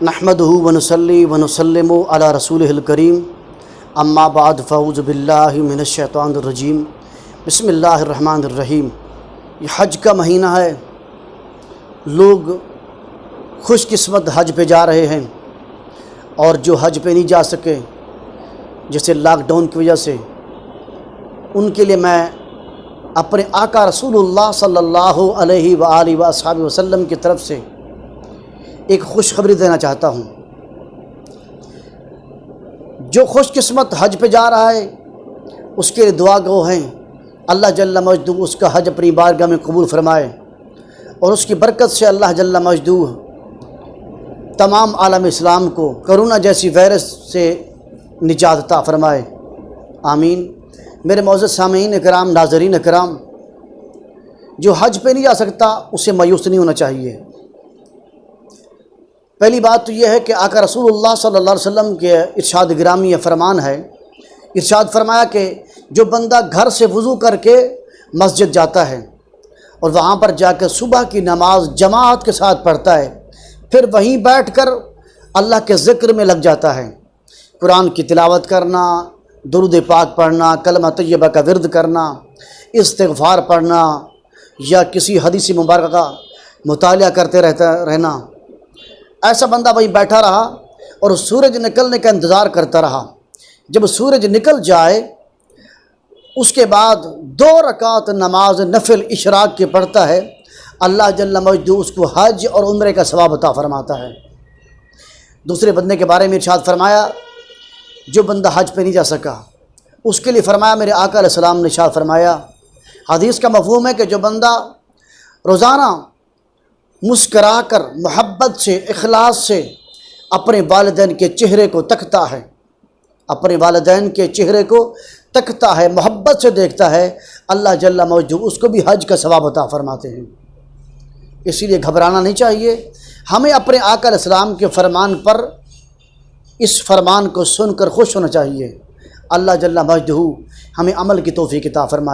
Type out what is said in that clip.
نحمدہ ونصلی ونسلم علی رسولہ الکریم اما بعد فاعوذ باللہ من الشیطان الرجیم بسم اللہ الرحمن الرحیم۔ یہ حج کا مہینہ ہے، لوگ خوش قسمت حج پہ جا رہے ہیں، اور جو حج پہ نہیں جا سکے جیسے لاک ڈاؤن کی وجہ سے، ان کے لیے میں اپنے آقا رسول اللہ صلی اللہ علیہ وآلہ وصحبہ وسلم کی طرف سے ایک خوشخبری دینا چاہتا ہوں۔ جو خوش قسمت حج پہ جا رہا ہے اس کے لیے دعا گو ہیں، اللہ جل مجدہ اس کا حج اپنی بارگاہ میں قبول فرمائے، اور اس کی برکت سے اللہ جل مجدہ تمام عالم اسلام کو کرونا جیسی وائرس سے نجات عطا فرمائے، آمین۔ میرے معزز سامعین کرام، ناظرین کرام، جو حج پہ نہیں جا سکتا اسے مایوس نہیں ہونا چاہیے۔ پہلی بات تو یہ ہے کہ آقا رسول اللہ صلی اللہ علیہ وسلم کے ارشاد گرامی یہ فرمان ہے، ارشاد فرمایا کہ جو بندہ گھر سے وضو کر کے مسجد جاتا ہے اور وہاں پر جا کے صبح کی نماز جماعت کے ساتھ پڑھتا ہے، پھر وہیں بیٹھ کر اللہ کے ذکر میں لگ جاتا ہے، قرآن کی تلاوت کرنا، درود پاک پڑھنا، کلمہ طیبہ کا ورد کرنا، استغفار پڑھنا، یا کسی حدیث مبارکہ کا مطالعہ کرتے رہنا، ایسا بندہ وہیں بیٹھا رہا اور سورج نکلنے کا انتظار کرتا رہا۔ جب سورج نکل جائے اس کے بعد 2 رکعت نماز نفل اشراق کی پڑھتا ہے، اللہ جل مجدہ اس کو حج اور عمرے کا ثواب عطا فرماتا ہے۔ دوسرے بندے کے بارے میں ارشاد فرمایا، جو بندہ حج پہ نہیں جا سکا اس کے لیے فرمایا، میرے آقا علیہ السلام نے ارشاد فرمایا، حدیث کا مفہوم ہے کہ جو بندہ روزانہ مسکرا کر محبت سے، اخلاص سے اپنے والدین کے چہرے کو تکتا ہے، اپنے والدین کے چہرے کو تکتا ہے، محبت سے دیکھتا ہے، اللہ جل مجدہ اس کو بھی حج کا ثواب عطا فرماتے ہیں۔ اسی لیے گھبرانا نہیں چاہیے، ہمیں اپنے آقا علیہ السلام کے فرمان پر، اس فرمان کو سن کر خوش ہونا چاہیے۔ اللہ جل مجدہ ہمیں عمل کی توفیق عطا فرمائے۔